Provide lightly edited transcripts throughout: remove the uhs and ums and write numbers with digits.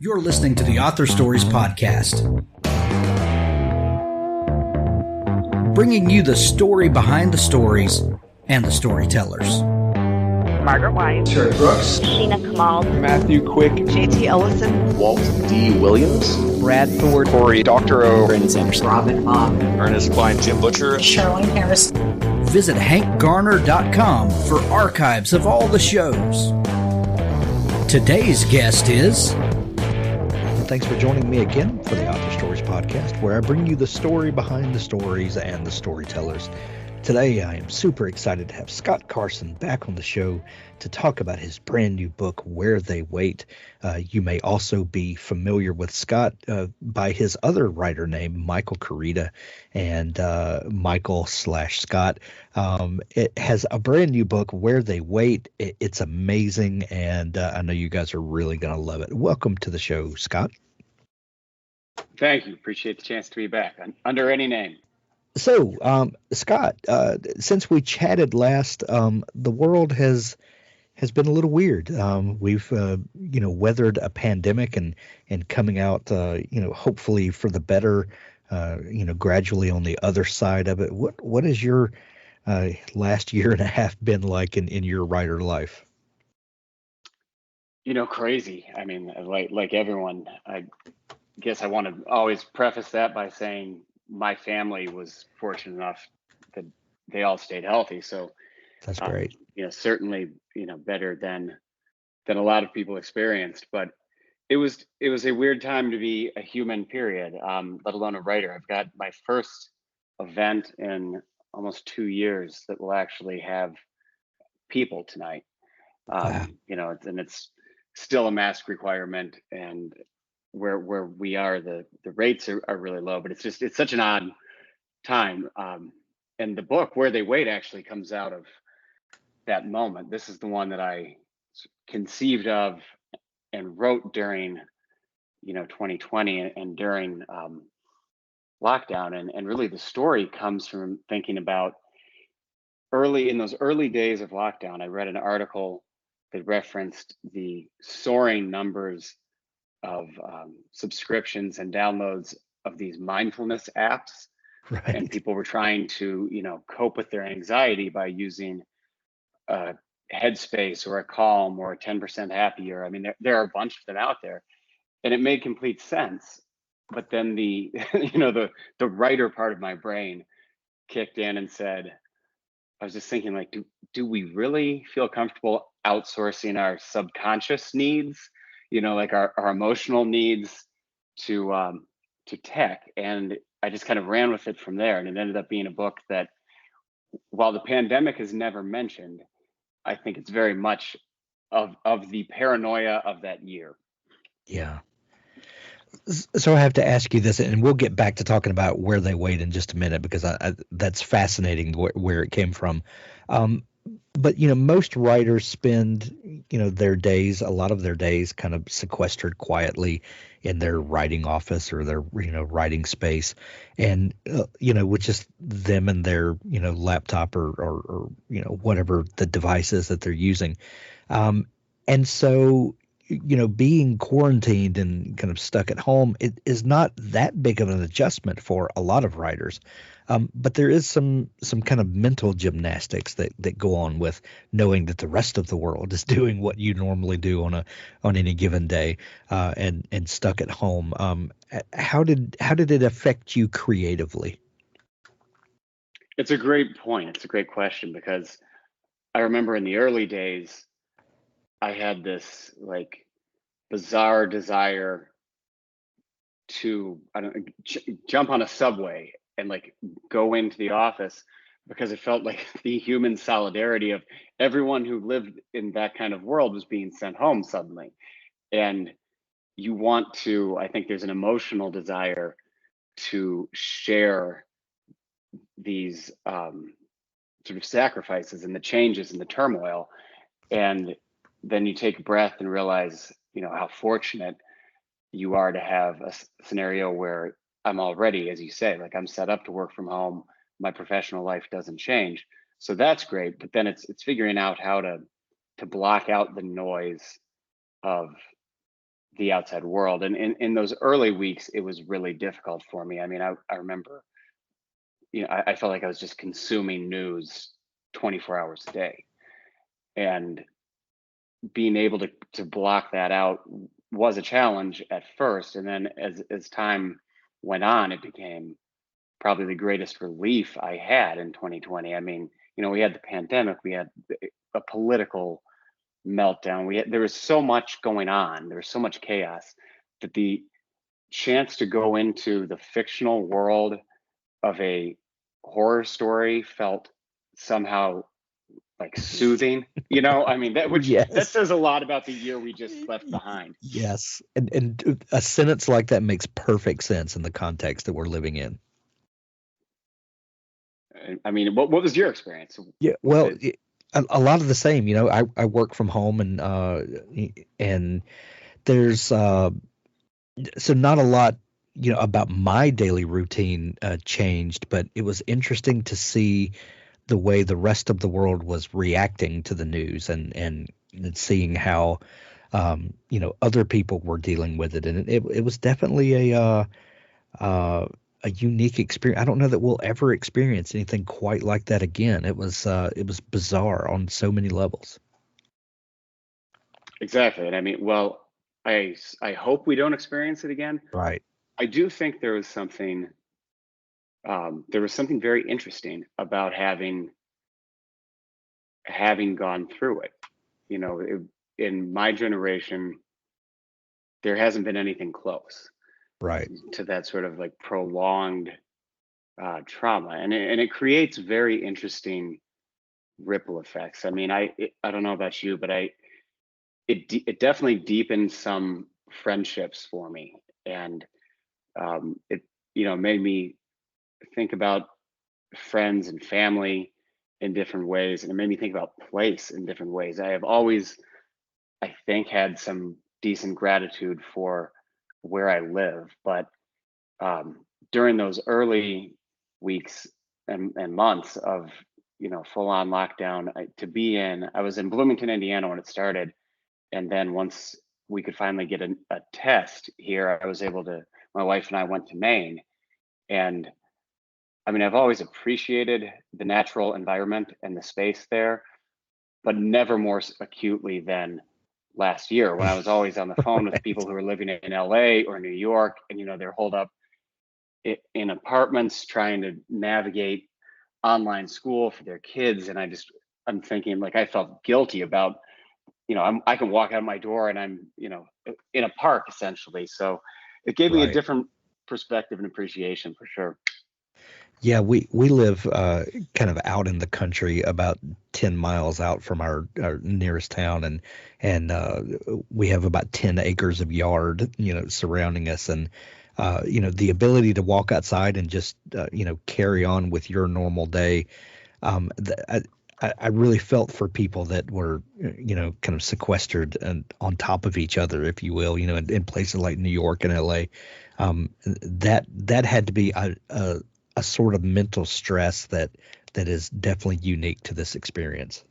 You're listening to the Author Stories Podcast, bringing you the story behind the stories and the storytellers. Margaret White, Terry Brooks, Sheena Kamal, Matthew Quick, JT Ellison, Walt D. Williams, Brad Thor, Corey, Dr. O, Brandon Sanders, Robin Mom, Ernest Klein, Jim Butcher, Charlaine Harris. Visit hankgarner.com for archives of all the shows. Today's guest is... Thanks for joining me again for the Author Stories Podcast, where I bring you the story behind the stories and the storytellers. Today, I am super excited to have Scott Carson back on the show to talk about his brand new book, Where They Wait. You may also be familiar with Scott by his other writer name, Michael Carita, and Michael/Scott. It has a brand new book, Where They Wait. It's amazing, and I know you guys are really going to love it. Welcome to the show, Scott. Thank you. Appreciate the chance to be back under any name. So, Scott, since we chatted last, the world has been a little weird. We've weathered a pandemic and coming out hopefully for the better, gradually on the other side of it. What has your last year and a half been like in your writer life? Crazy. I mean, like everyone, I guess I want to always preface that by saying my family was fortunate enough that they all stayed healthy. So that's great. Certainly, better than a lot of people experienced. But it was a weird time to be a human, period, let alone a writer. I've got my first event in almost 2 years that will actually have people tonight. And it's still a mask requirement, and where we are, the rates are really low, but it's such an odd time. And the book Where They Wait actually comes out of that moment. This is the one that I conceived of and wrote during 2020 and during lockdown, and really the story comes from thinking about in those early days of lockdown. I read an article that referenced the soaring numbers of subscriptions and downloads of these mindfulness apps. Right. And people were trying to cope with their anxiety by using a Headspace or a Calm or a 10% Happier. I mean, there are a bunch of them out there, and it made complete sense. But then the the writer part of my brain kicked in and said, I was just thinking, like, do we really feel comfortable outsourcing our subconscious needs, like our emotional needs to tech? And I just kind of ran with it from there. And it ended up being a book that, while the pandemic is never mentioned, I think it's very much of the paranoia of that year. Yeah. So I have to ask you this, and we'll get back to talking about Where They Wait in just a minute, because that's fascinating where it came from. But, most writers spend, a lot of their days kind of sequestered quietly in their writing office or their, writing space, and, with just them and their, laptop or whatever the device is that they're using. And so, being quarantined and kind of stuck at home, it is not that big of an adjustment for a lot of writers. But there is some kind of mental gymnastics that go on with knowing that the rest of the world is doing what you normally do on any given day, and stuck at home. How did it affect you creatively? It's a great point. It's a great question, because I remember in the early days, I had this bizarre desire to jump on a subway and go into the office, because it felt like the human solidarity of everyone who lived in that kind of world was being sent home suddenly. And you want to, I think there's an emotional desire to share these sort of sacrifices and the changes and the turmoil. And then you take a breath and realize, how fortunate you are to have a scenario where I'm already, as you say, I'm set up to work from home. My professional life doesn't change. So that's great. But then it's figuring out how to block out the noise of the outside world. And in those early weeks, it was really difficult for me. I mean, I remember, I felt like I was just consuming news 24 hours a day. And being able to block that out was a challenge at first. And then as time went on, it became probably the greatest relief I had in 2020. I mean, we had the pandemic, we had a political meltdown. There was so much going on. There was so much chaos that the chance to go into the fictional world of a horror story felt somehow like soothing. I mean, that Yes. says a lot about the year we just left behind. Yes. And a sentence like that makes perfect sense in the context that we're living in. I mean, what was your experience? Yeah, well, a lot of the same. I work from home, and there's so not a lot about my daily routine changed, but it was interesting to see the way the rest of the world was reacting to the news, and seeing how other people were dealing with it, and it was definitely a unique experience. I don't know that we'll ever experience anything quite like that again. It was bizarre on so many levels. Exactly. And I mean, well, I hope we don't experience it again. Right. I do think there was something very interesting about having gone through it. In my generation, there hasn't been anything close Right. to that sort of like prolonged trauma, and it creates very interesting ripple effects. I mean, I don't know about you, but it definitely deepened some friendships for me, and it made me think about friends and family in different ways, and it made me think about place in different ways. I have always, I think, had some decent gratitude for where I live, but during those early weeks and months of full on lockdown, I was in Bloomington, Indiana when it started, and then once we could finally get a test here, my wife and I went to Maine, and I mean, I've always appreciated the natural environment and the space there, but never more acutely than last year, when I was always on the phone with people who were living in LA or New York, and they're holed up in apartments trying to navigate online school for their kids. And I'm thinking, like, I felt guilty about, I can walk out my door and I'm, in a park essentially. So it gave me a Right. different perspective and appreciation for sure. Yeah, we live kind of out in the country, about 10 miles out from our nearest town, and we have about 10 acres of yard, surrounding us, and the ability to walk outside and just carry on with your normal day. I really felt for people that were kind of sequestered and on top of each other, if you will, in places like New York and LA. That had to be a sort of mental stress that is definitely unique to this experience.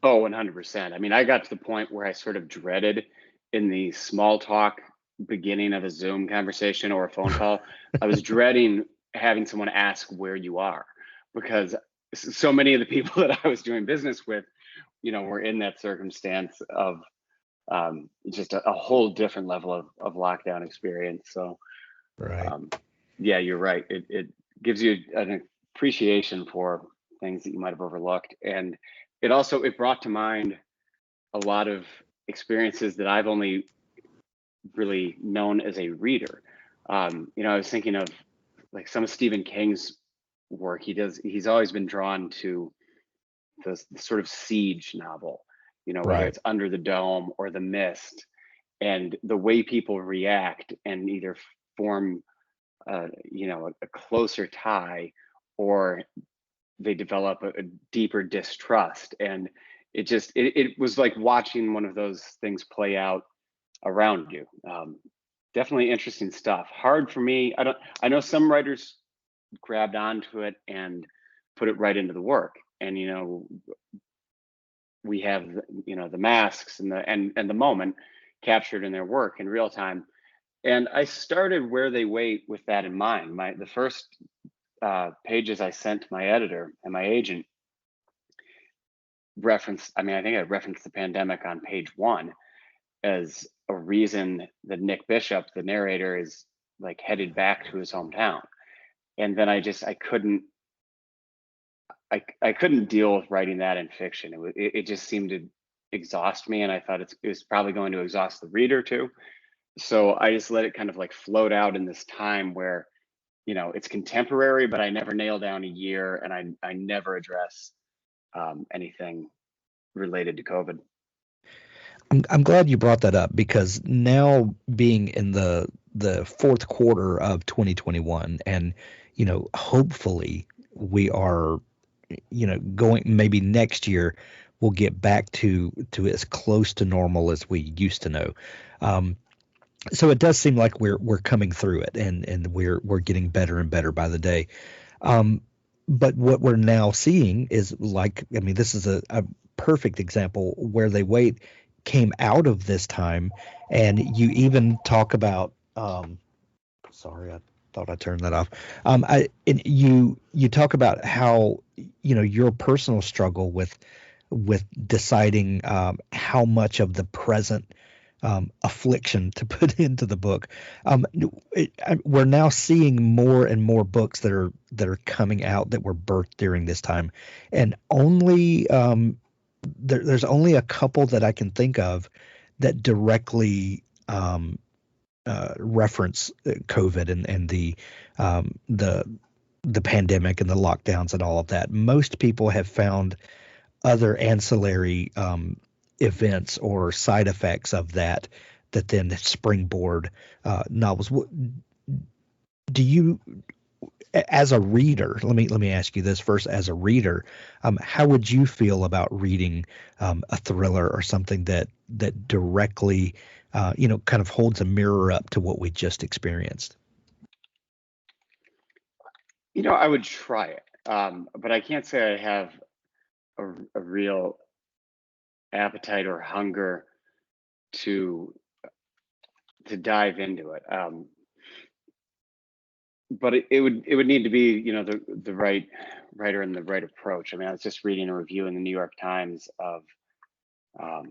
Oh, 100%. I mean, I got to the point where I sort of dreaded, in the small talk beginning of a Zoom conversation or a phone call, I was dreading having someone ask where you are, because so many of the people that I was doing business with, were in that circumstance of just a whole different level of lockdown experience. So, Right. yeah, you're right. It gives you an appreciation for things that you might have overlooked, and it brought to mind a lot of experiences that I've only really known as a reader. I was thinking of like some of Stephen King's work. He's always been drawn to the sort of siege novel, whether Right. it's Under the Dome or The Mist, and the way people react and either form a closer tie, or they develop a deeper distrust. And it was like watching one of those things play out around you. Definitely interesting stuff. Hard for me. I know some writers grabbed onto it and put it right into the work. And we have the masks and the moment. captured in their work in real time. And I started Where They Wait with that in mind. The first pages I sent to my editor and my agent referenced, I think I referenced the pandemic on page 1 as a reason that Nick Bishop, the narrator, is like headed back to his hometown. And then I couldn't deal with writing that in fiction. It just seemed to exhaust me, and I thought it was probably going to exhaust the reader too. So I just let it kind of like float out in this time where, it's contemporary, but I never nail down a year, and I never address anything related to COVID. I'm glad you brought that up, because now being in the fourth quarter of 2021, and hopefully we are going, maybe next year we'll get back to as close to normal as we used to know. So it does seem like we're coming through it, and we're getting better and better by the day. But what we're now seeing is this is a perfect example. Where They Wait came out of this time, and you even talk about sorry, I thought I turned that off. You talk about how your personal struggle with deciding how much of the present affliction to put into the book. We're now seeing more and more books that are coming out that were birthed during this time, and only there's only a couple that I can think of that directly reference COVID and the pandemic and the lockdowns and all of that. Most people have found other ancillary events or side effects of that then springboard novels. Do you, as a reader, let me ask you this first, as a reader, how would you feel about reading a thriller or something that directly kind of holds a mirror up to what we just experienced? I would try it, but I can't say I have a real appetite or hunger to dive into it. But it would need to be, the right writer and the right approach. I was just reading a review in the New York Times of, I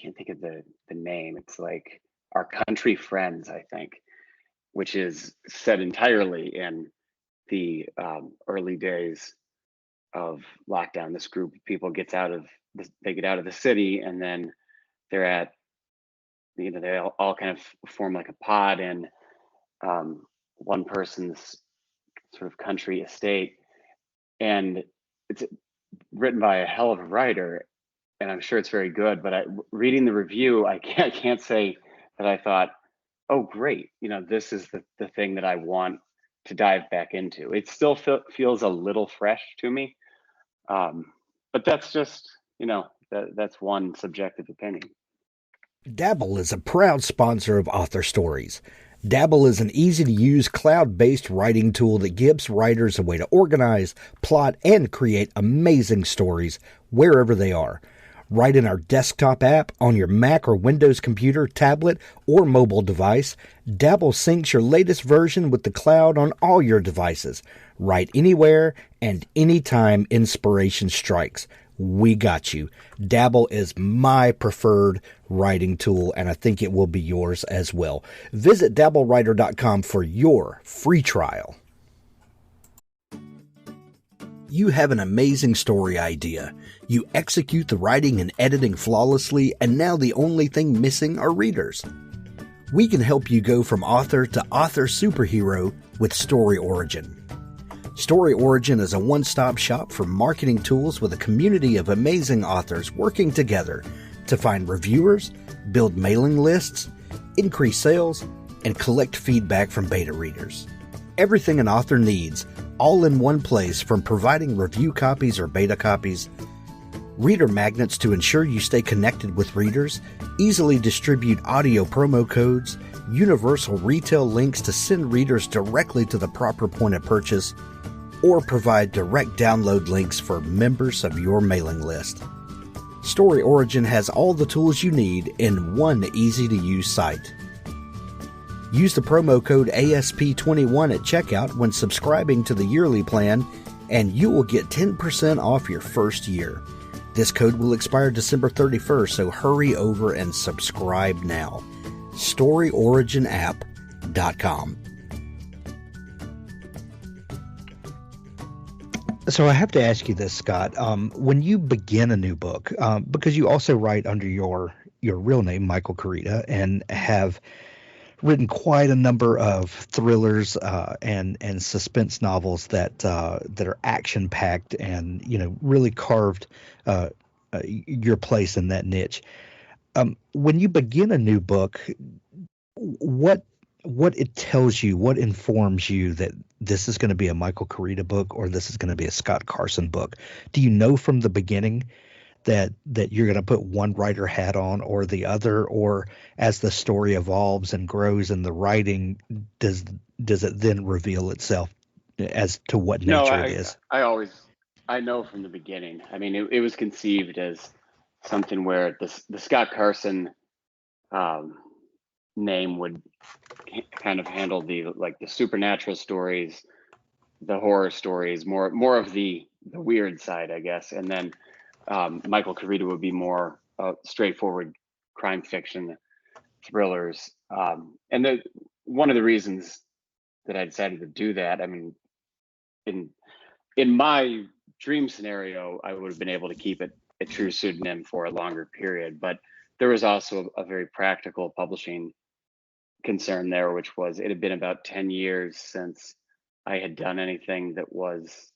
can't think of the name. It's like Our Country Friends, I think, which is set entirely in the early days of lockdown. This group of people get out of the city, and then they're at, they all kind of form like a pod in one person's sort of country estate, and it's written by a hell of a writer, and I'm sure it's very good. But reading the review, I can't say that I thought, oh great, this is the thing that I want to dive back into. It still feels a little fresh to me, but that's just, that's one subjective opinion. Dabble is a proud sponsor of Author Stories. Dabble is an easy-to-use, cloud-based writing tool that gives writers a way to organize, plot, and create amazing stories wherever they are. Write in our desktop app, on your Mac or Windows computer, tablet, or mobile device. Dabble syncs your latest version with the cloud on all your devices. Write anywhere and anytime inspiration strikes. We got you. Dabble is my preferred writing tool, and I think it will be yours as well. Visit dabblewriter.com for your free trial. You have an amazing story idea. You execute the writing and editing flawlessly, and now the only thing missing are readers. We can help you go from author to author superhero with Story Origin. Story Origin is a one-stop shop for marketing tools with a community of amazing authors working together to find reviewers, build mailing lists, increase sales, and collect feedback from beta readers. Everything an author needs, all in one place, from providing review copies or beta copies, reader magnets to ensure you stay connected with readers, easily distribute audio promo codes, universal retail links to send readers directly to the proper point of purchase, or provide direct download links for members of your mailing list. Story Origin has all the tools you need in one easy-to-use site. Use the promo code ASP21 at checkout when subscribing to the yearly plan, and you will get 10% off your first year. This code will expire December 31st, so hurry over and subscribe now. StoryOriginApp.com. So I have to ask you this, Scott. When you begin a new book, because you also write under your real name, Michael Carita, and have written quite a number of thrillers and suspense novels that are action packed and really carved your place in that niche. When you begin a new book, what it tells you, what informs you that this is going to be a Michael Carita book or this is going to be a Scott Carson book? Do you know from the beginning that you're going to put one writer hat on or the other, or as the story evolves and grows in the writing, does it then reveal itself as to what nature it is? I know from the beginning. I mean, it was conceived as something where the Scott Carson name would kind of handle the supernatural stories, the horror stories, more of the weird side, I guess, and then Michael Carita would be more straightforward crime fiction thrillers. And one of the reasons that I decided to do that, I mean, in my dream scenario, I would have been able to keep it a true pseudonym for a longer period, but there was also a very practical publishing concern there, which was it had been about 10 years since I had done anything that was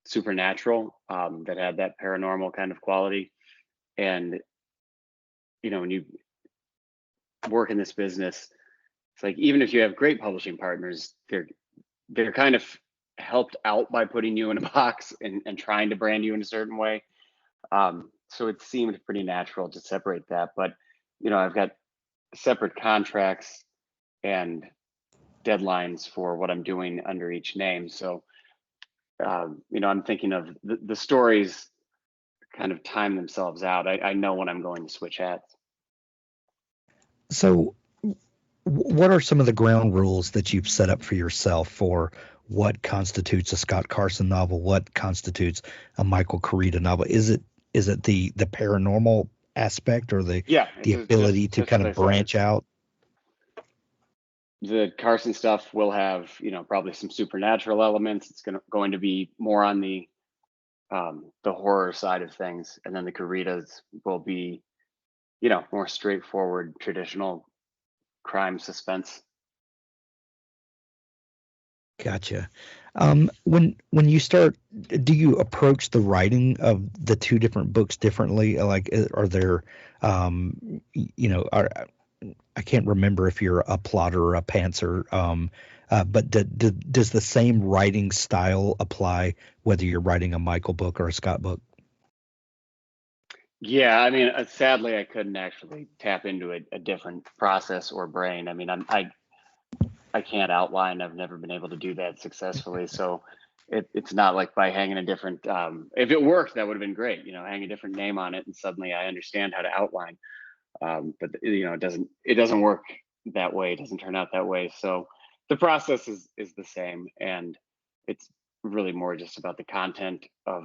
supernatural, that had that paranormal kind of quality. And when you work in this business, it's like, even if you have great publishing partners, they're kind of helped out by putting you in a box and trying to brand you in a certain way. So it seemed pretty natural to separate that, but I've got separate contracts and deadlines for what I'm doing under each name. So I'm thinking of the stories kind of time themselves out. I know when I'm going to switch hats. So what are some of the ground rules that you've set up for yourself for what constitutes a Scott Carson novel, what constitutes a Michael Carita novel? Is it the paranormal aspect or the ability to kind of branch out? The Carson stuff will have, probably some supernatural elements. It's going to be more on the horror side of things, and then the Caritas will be, more straightforward, traditional crime suspense. Gotcha. When you start, do you approach the writing of the two different books differently? Like, are there, I can't remember if you're a plotter or a pantser, but does the same writing style apply whether you're writing a Michael book or a Scott book? Yeah, I mean, sadly, I couldn't actually tap into a different process or brain. I mean, I can't outline. I've never been able to do that successfully. So it's not like by hanging a different, if it worked, that would have been great, hang a different name on it and suddenly I understand how to outline. But it doesn't work that way. It doesn't turn out that way. So the process is the same, and it's really more just about the content of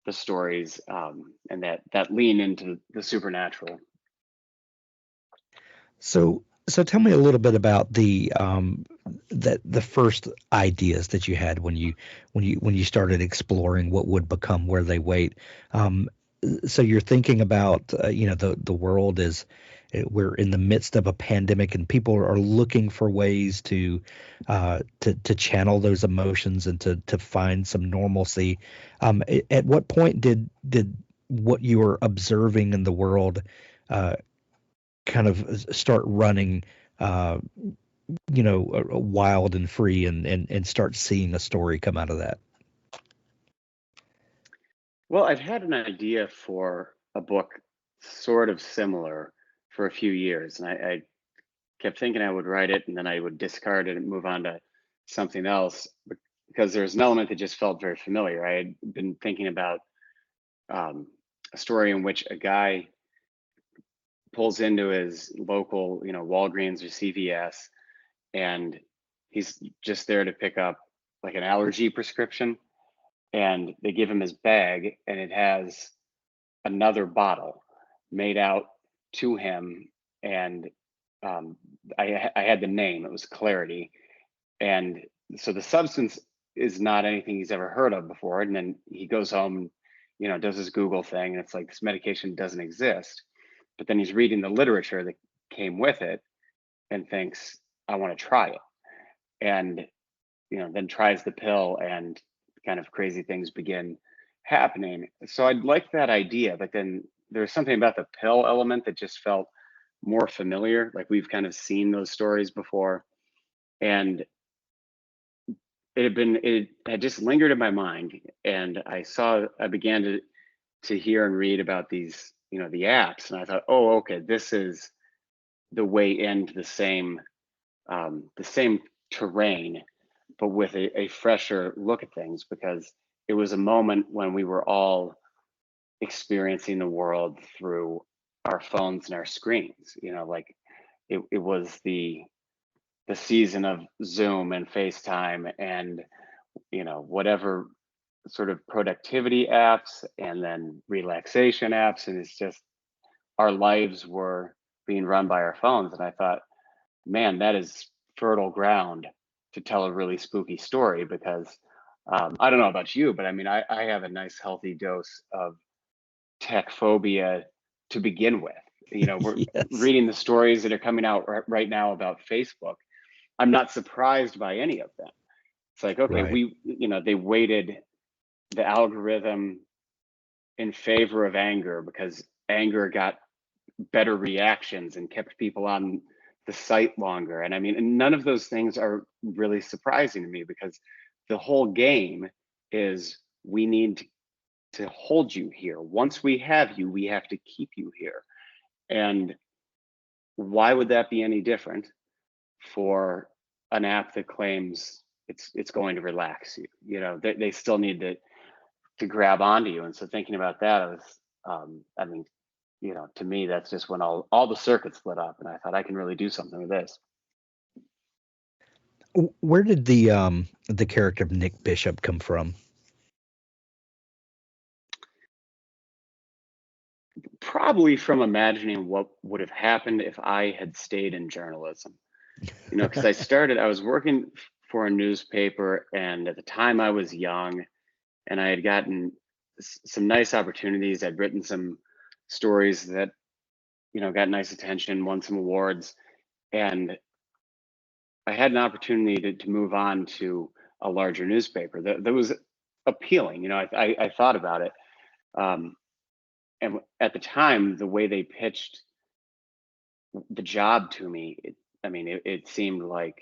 the stories, and that lean into the supernatural. So tell me a little bit about the first ideas that you had when you started exploring what would become Where They Wait. So you're thinking about the world is, we're in the midst of a pandemic and people are looking for ways to channel those emotions and to find some normalcy. At what point did what you were observing in the world kind of start running wild and free and start seeing a story come out of that? Well, I've had an idea for a book sort of similar for a few years, and I kept thinking I would write it and then I would discard it and move on to something else, because there's an element that just felt very familiar. I had been thinking about a story in which a guy pulls into his local, Walgreens or CVS, and he's just there to pick up like an allergy prescription, and they give him his bag, and it has another bottle made out to him, and I had the name. It was Clarity, and so the substance is not anything he's ever heard of before. And then he goes home, does his Google thing, and it's like, this medication doesn't exist. But then he's reading the literature that came with it and thinks, I want to try it. And, then tries the pill, and kind of crazy things begin happening. So I'd like that idea, but then there's something about the pill element that just felt more familiar. Like we've kind of seen those stories before. And it had just lingered in my mind. And I began to hear and read about these, the apps. And I thought, oh, okay, this is the way into the same terrain, but with a fresher look at things, because it was a moment when we were all experiencing the world through our phones and our screens. Like it was the season of Zoom and FaceTime and whatever sort of productivity apps, and then relaxation apps, and it's just our lives were being run by our phones. And I thought, man, that is fertile ground to tell a really spooky story, because I don't know about you, but I mean, I have a nice healthy dose of tech phobia to begin with. We're Yes. reading the stories that are coming out right now about Facebook. I'm not surprised by any of them. It's like, okay, Right. they weighted the algorithm in favor of anger because anger got better reactions and kept people on the site longer. And I mean, none of those things are really surprising to me, because the whole game is, we need to hold you here. Once we have you, we have to keep you here. And why would that be any different for an app that claims it's going to relax you? They still need to grab onto you. And so thinking about that, I was, I mean, to me, that's just when all the circuits lit up, and I thought, I can really do something with this. Where did the character of Nick Bishop come from? Probably from imagining what would have happened if I had stayed in journalism. Because I was working for a newspaper, and at the time I was young, and I had gotten some nice opportunities. I'd written some stories that, got nice attention, won some awards, and I had an opportunity to move on to a larger newspaper that was appealing. I thought about it. And at the time, the way they pitched the job to me, it seemed like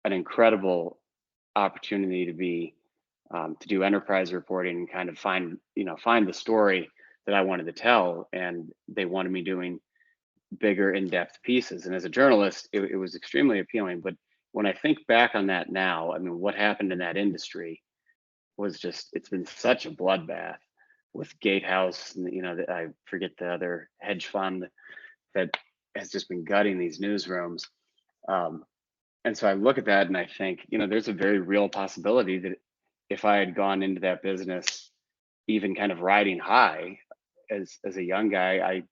an incredible opportunity to do enterprise reporting and kind of find the story that I wanted to tell. And they wanted me doing bigger, in-depth pieces. And as a journalist, it was extremely appealing. But when I think back on that now, I mean, what happened in that industry was it's been such a bloodbath with Gatehouse, and I forget the other hedge fund that has just been gutting these newsrooms. And so I look at that and I think, there's a very real possibility that if I had gone into that business, even kind of riding high as a young guy, I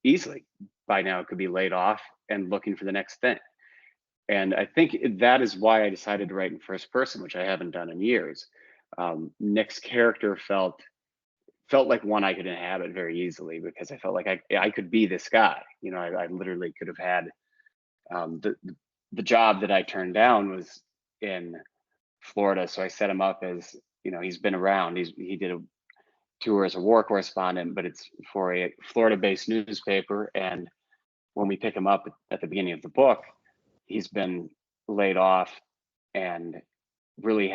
easily by now could be laid off and looking for the next thing. And I think that is why I decided to write in first person, which I haven't done in years. Nick's character felt like one I could inhabit very easily, because I felt like I could be this guy. I literally could have had the job that I turned down was in Florida. So I set him up as, he's been around. He did a tour as a war correspondent, but it's for a Florida-based newspaper. And when we pick him up at the beginning of the book, he's been laid off and really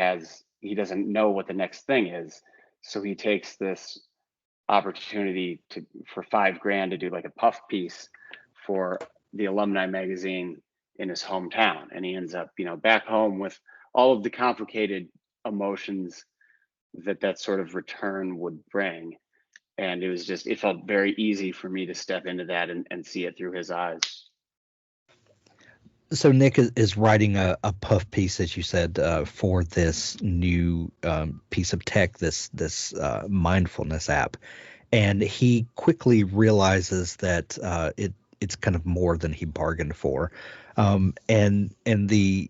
he doesn't know what the next thing is. So he takes this opportunity for $5,000 to do like a puff piece for the alumni magazine in his hometown. And he ends up, back home with all of the complicated emotions that sort of return would bring. And it felt very easy for me to step into that and see it through his eyes. So Nick is writing a puff piece, as you said, for this new piece of tech, this mindfulness app, and he quickly realizes that it's kind of more than he bargained for, and the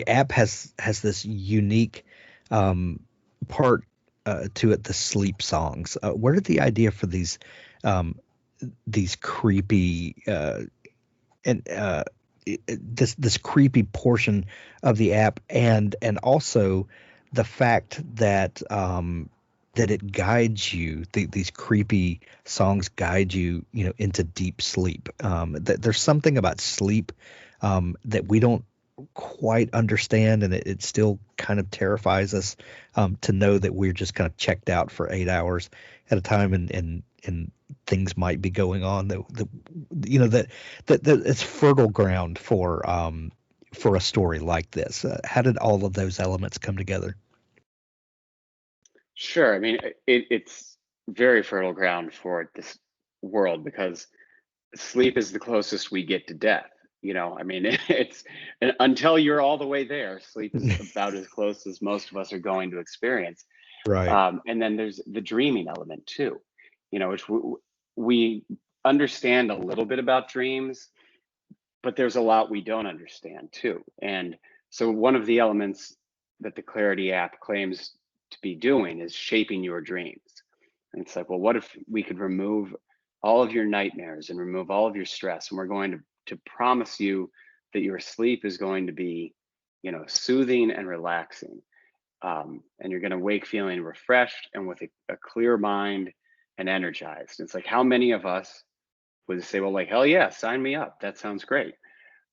app has this unique part to it, the sleep songs. Where did the idea for these creepy and this creepy portion of the app, and also the fact that that it guides you, these creepy songs guide you, into deep sleep. There's something about sleep that we don't quite understand, and it still kind of terrifies us to know that we're just kind of checked out for 8 hours at a time, and things might be going on that it's fertile ground for a story like this. How did all of those elements come together? Sure. I mean, it's very fertile ground for this world because sleep is the closest we get to death. I mean, until you're all the way there, sleep is about as close as most of us are going to experience. Right. And then there's the dreaming element too, which we understand a little bit about dreams, but there's a lot we don't understand too. And so one of the elements that the Clarity app claims to be doing is shaping your dreams. And it's like, well, what if we could remove all of your nightmares and remove all of your stress, and we're going to promise you that your sleep is going to be, soothing and relaxing. And you're going to wake feeling refreshed and with a clear mind and energized. It's like, how many of us would say, well, like, hell yeah, sign me up. That sounds great.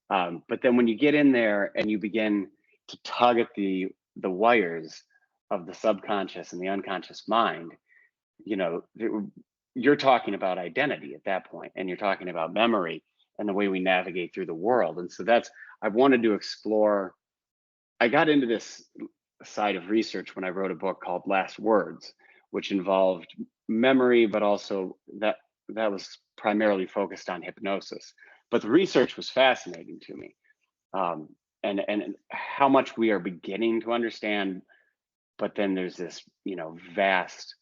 But then when you get in there and you begin to tug at the wires of the subconscious and the unconscious mind, you're talking about identity at that point, and you're talking about memory and the way we navigate through the world. And so I wanted to explore. I got into this side of research when I wrote a book called Last Words, which involved memory, but also that was primarily focused on hypnosis. But the research was fascinating to me, and how much we are beginning to understand. But then there's this, vast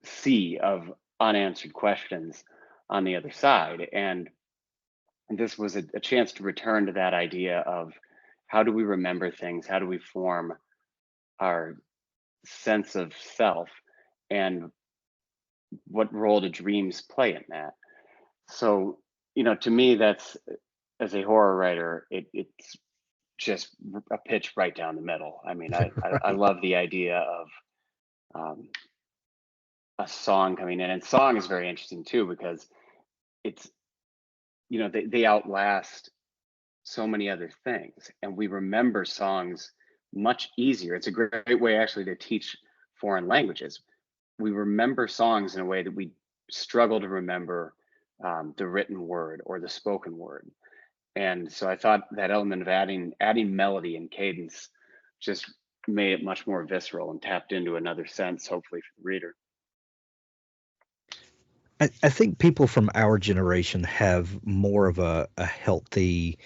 sea of unanswered questions on the other side. And this was a chance to return to that idea of how do we remember things? How do we form our sense of self? And what role do dreams play in that? So, to me, that's, as a horror writer, it's just a pitch right down the middle. I mean, I Right. love the idea of a song coming in, and song is very interesting too because it's, they outlast so many other things, and we remember songs much easier. It's a great way actually to teach foreign languages. We remember songs in a way that we struggle to remember the written word or the spoken word. And so I thought that element of adding melody and cadence just made it much more visceral and tapped into another sense, hopefully for the reader. I think people from our generation have more of a healthy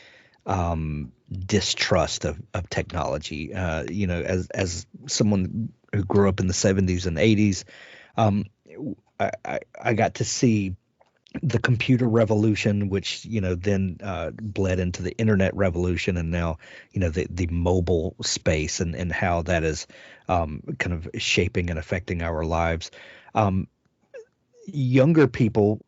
distrust of technology. As someone who grew up in the 70s and 80s, um, I got to see the computer revolution, which then bled into the internet revolution, and now the mobile space, and how that is kind of shaping and affecting our lives. Younger people,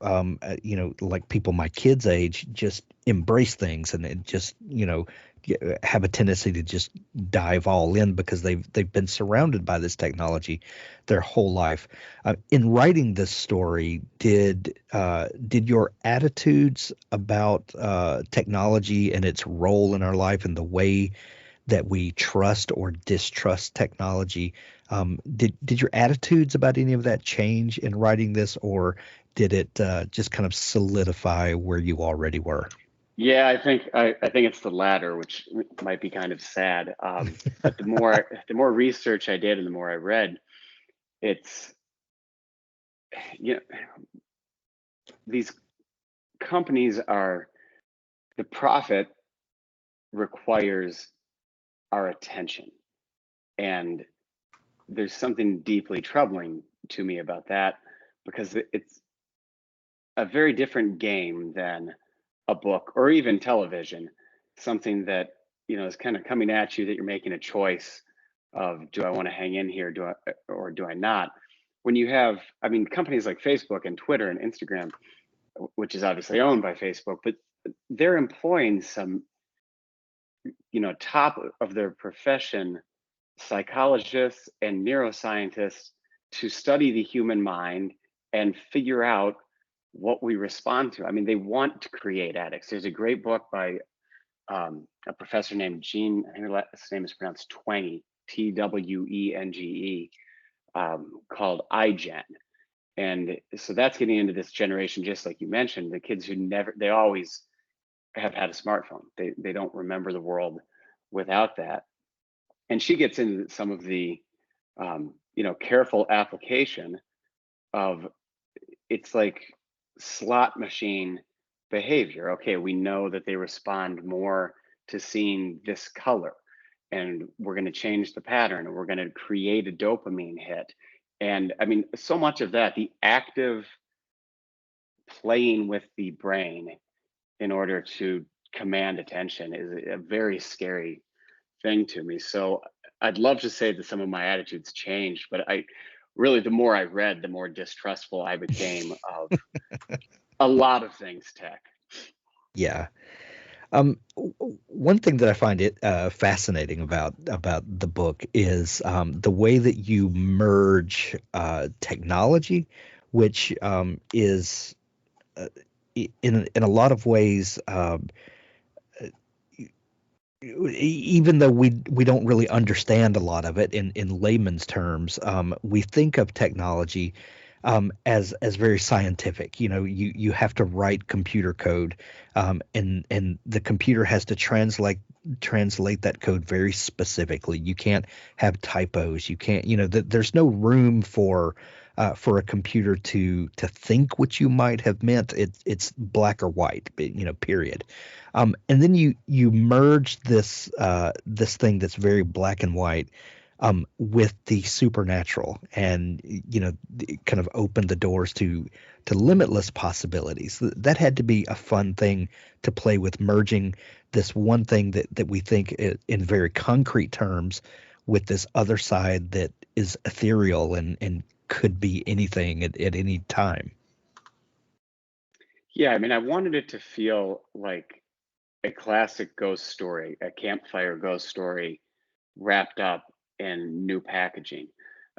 like people my kids' age, just embrace things, and it just have a tendency to just dive all in because they've been surrounded by this technology their whole life. In writing this story, did your attitudes about technology and its role in our life and the way that we trust or distrust technology, did your attitudes about any of that change in writing this, or did it just kind of solidify where you already were? Yeah, I think it's the latter, which might be kind of sad. But the more research I did and the more I read, it's, you know, these companies are, the profit requires our attention. And there's something deeply troubling to me about that, because it's a very different game than a book or even television, something that, is kind of coming at you, that you're making a choice of, do I want to hang in here, or do I not? When you have, I mean, companies like Facebook and Twitter and Instagram, which is obviously owned by Facebook, but they're employing some, top of their profession psychologists and neuroscientists to study the human mind and figure out what we respond to. I mean, they want to create addicts. There's a great book by a professor named Gene, I think his name is pronounced Twenge, Twenge, called iGen. And so that's getting into this generation, just like you mentioned, the kids who they always have had a smartphone. They don't remember the world without that. And she gets into some of the, careful application of, it's like slot machine behavior. Okay, we know that they respond more to seeing this color, and we're going to change the pattern, and we're going to create a dopamine hit. And I mean, so much of that, the active playing with the brain in order to command attention, is a very scary thing to me. So I'd love to say that some of my attitudes changed, but the more I read, the more distrustful I became of a lot of things tech. Yeah. One thing that I find it fascinating about the book is the way that you merge technology, which is in a lot of ways, even though we don't really understand a lot of it in layman's terms, we think of technology as very scientific. You have to write computer code, and the computer has to translate that code very specifically. You can't have typos. You can't, there's no room for a computer to think what you might have meant. It's black or white, period. And then you merge this thing that's very black and white with the supernatural, and kind of open the doors to limitless possibilities. That had to be a fun thing to play with, merging this one thing that we think in very concrete terms with this other side that is ethereal and could be anything at any time. Yeah, I mean, I wanted it to feel like a classic ghost story, a campfire ghost story wrapped up in new packaging.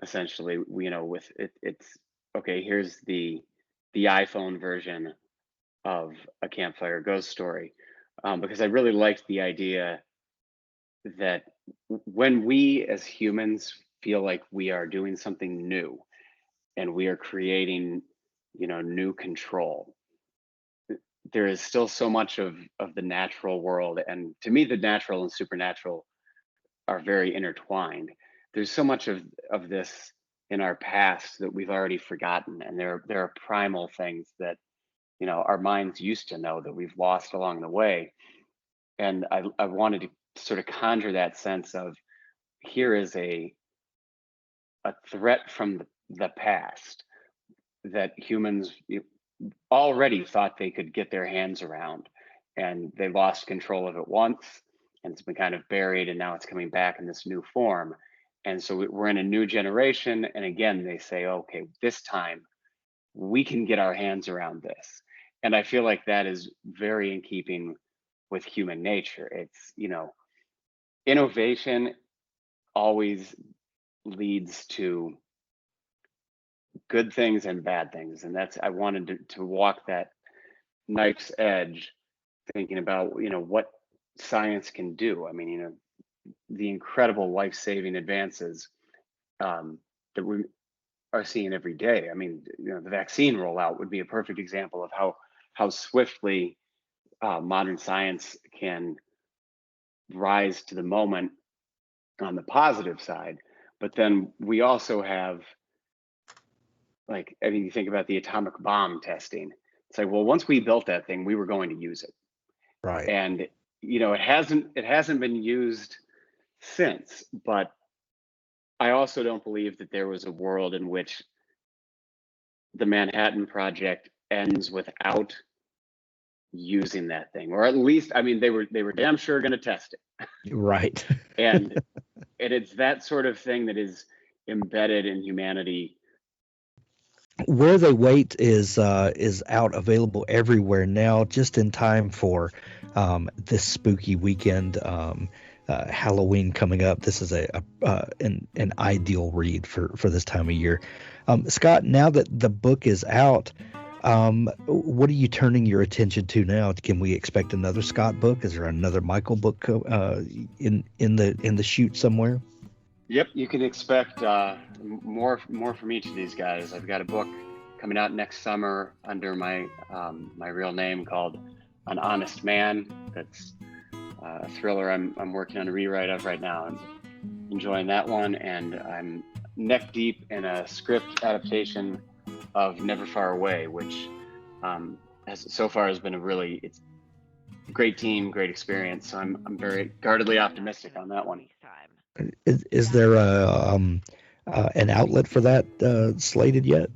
Essentially, with it's okay. Here's the iPhone version of a campfire ghost story, because I really liked the idea that when we as humans feel like we are doing something new and we are creating, new control, there is still so much of the natural world, and to me, the natural and supernatural are very intertwined. There's so much of this in our past that we've already forgotten, and there are primal things that our minds used to know that we've lost along the way. And I wanted to sort of conjure that sense of, here is a threat from the past that humans already thought they could get their hands around, and they lost control of it once, and it's been kind of buried, and now it's coming back in this new form. And so we're in a new generation, and again they say, okay, this time we can get our hands around this. And I feel like that is very in keeping with human nature. It's, innovation always leads to good things and bad things, and that's, I wanted to walk that knife's edge, thinking about what science can do. I mean, the incredible life-saving advances that we are seeing every day. I mean, the vaccine rollout would be a perfect example of how swiftly modern science can rise to the moment on the positive side. But then we also have like, I mean, you think about the atomic bomb testing. It's like, well, once we built that thing, we were going to use it. Right. And, it hasn't been used since, but I also don't believe that there was a world in which the Manhattan Project ends without using that thing, or at least, I mean, they were damn sure going to test it. Right. And it's that sort of thing that is embedded in humanity. Where They Wait is out, available everywhere now, just in time for this spooky weekend. Halloween coming up. This is an ideal read for this time of year. Scott, now that the book is out, what are you turning your attention to now? Can we expect another Scott book? Is there another Michael book in the chute somewhere? Yep, you can expect more from each of these guys. I've got a book coming out next summer under my real name called An Honest Man. That's a thriller I'm working on a rewrite of right now, and enjoying that one. And I'm neck deep in a script adaptation of Never Far Away, which has been it's a great team, great experience. So I'm very guardedly optimistic on that one. Is there an outlet for that slated yet?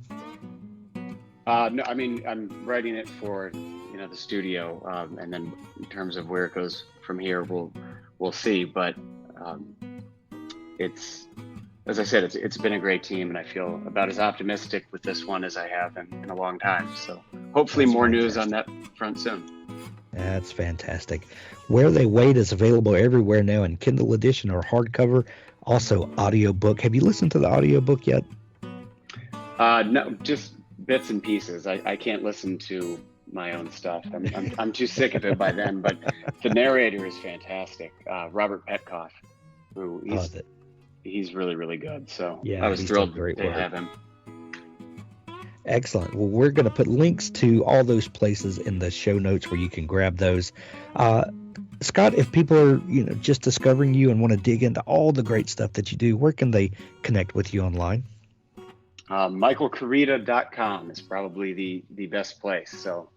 No, I mean, I'm writing it for the studio, and then in terms of where it goes from here, we'll see. But it's, as I said, it's been a great team, and I feel about as optimistic with this one as I have in a long time. So hopefully more news on that front soon. That's fantastic. Where They Wait is available everywhere now in Kindle edition or hardcover, also audiobook. Have you listened to the audiobook yet? No, just bits and pieces. I can't listen to my own stuff. I'm too sick of it by then. But the narrator is fantastic, Robert Petkoff, who he's really, really good. So yeah, I was thrilled to have him. Excellent. Well, we're going to put links to all those places in the show notes where you can grab those. Scott, if people are just discovering you and want to dig into all the great stuff that you do, where can they connect with you online? michaelkorita.com is probably the best place. So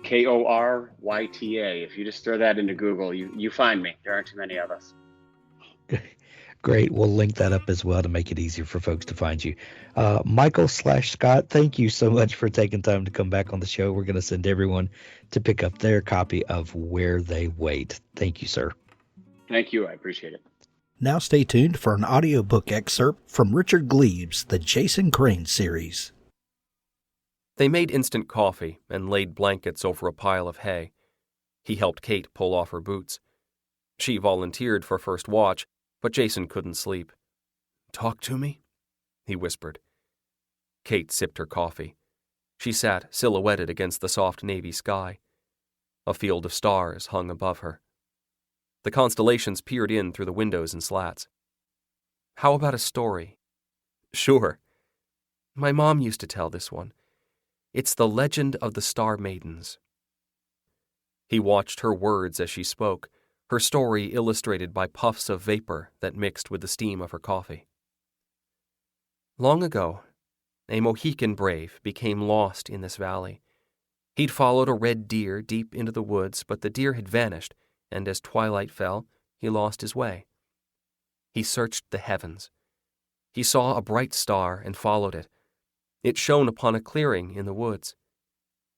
Koryta. If you just throw that into Google, you find me. There aren't too many of us. Great. We'll link that up as well to make it easier for folks to find you. Michael/Scott, thank you so much for taking time to come back on the show. We're going to send everyone to pick up their copy of Where They Wait. Thank you, sir. Thank you. I appreciate it. Now stay tuned for an audiobook excerpt from Richard Gleaves, the Jason Crane series. They made instant coffee and laid blankets over a pile of hay. He helped Kate pull off her boots. She volunteered for first watch, but Jason couldn't sleep. "Talk to me?" he whispered. Kate sipped her coffee. She sat silhouetted against the soft navy sky. A field of stars hung above her. The constellations peered in through the windows and slats. "How about a story?" "Sure. My mom used to tell this one. It's the legend of the Star Maidens." He watched her words as she spoke, her story illustrated by puffs of vapor that mixed with the steam of her coffee. "Long ago, a Mohican brave became lost in this valley. He'd followed a red deer deep into the woods, but the deer had vanished, and as twilight fell, he lost his way. He searched the heavens. He saw a bright star and followed it. It shone upon a clearing in the woods.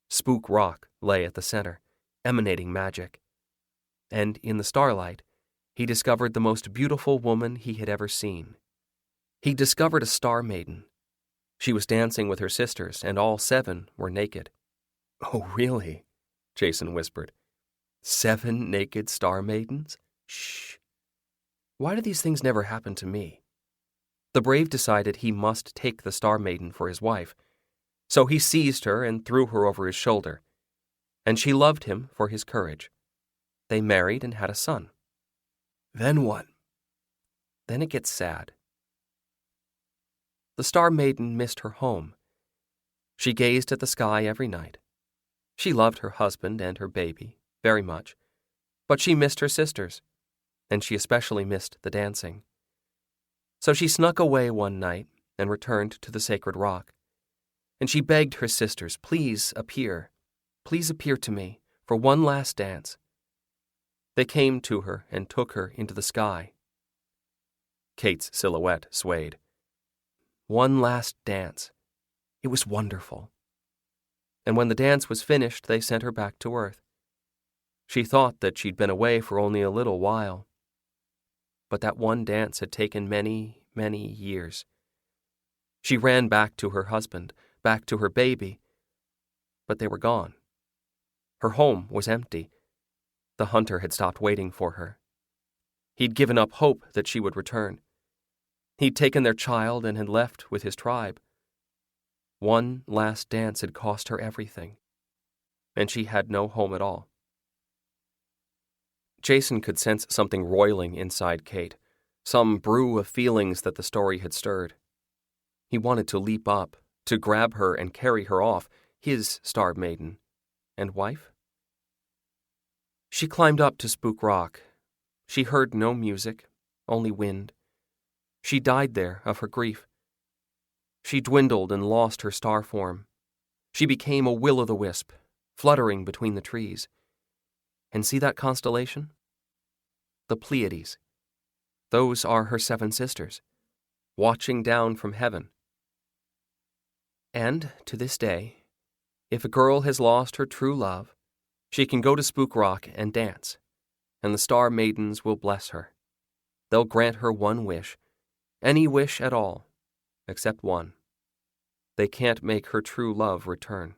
Spook Rock lay at the center, emanating magic. And in the starlight, he discovered the most beautiful woman he had ever seen. He discovered a star maiden. She was dancing with her sisters, and all 7 were naked." "Oh, really?" Jason whispered. 7 naked star maidens? Shh. Why do these things never happen to me? The brave decided he must take the star maiden for his wife, so he seized her and threw her over his shoulder. And she loved him for his courage. They married and had a son. Then what? Then it gets sad. The star maiden missed her home. She gazed at the sky every night. She loved her husband and her baby very much, but she missed her sisters, and she especially missed the dancing. So she snuck away one night and returned to the sacred rock. and she begged her sisters, please appear to me for one last dance. They came to her and took her into the sky. Kate's silhouette swayed. One last dance. It was wonderful. And when the dance was finished, they sent her back to Earth. She thought that she'd been away for only a little while. But that one dance had taken many, many years. She ran back to her husband, back to her baby, but they were gone. Her home was empty. The hunter had stopped waiting for her. He'd given up hope that she would return. He'd taken their child and had left with his tribe. One last dance had cost her everything, and she had no home at all. Jason could sense something roiling inside Kate, some brew of feelings that the story had stirred. He wanted to leap up, to grab her and carry her off, his star maiden and wife. She climbed up to Spook Rock. She heard no music, only wind. She died there of her grief. She dwindled and lost her star form. She became a will-o'-the-wisp, fluttering between the trees. And see that constellation? The Pleiades. Those are her 7 sisters, watching down from heaven. And, to this day, if a girl has lost her true love, she can go to Spook Rock and dance, and the star maidens will bless her. They'll grant her one wish, any wish at all, except one. They can't make her true love return.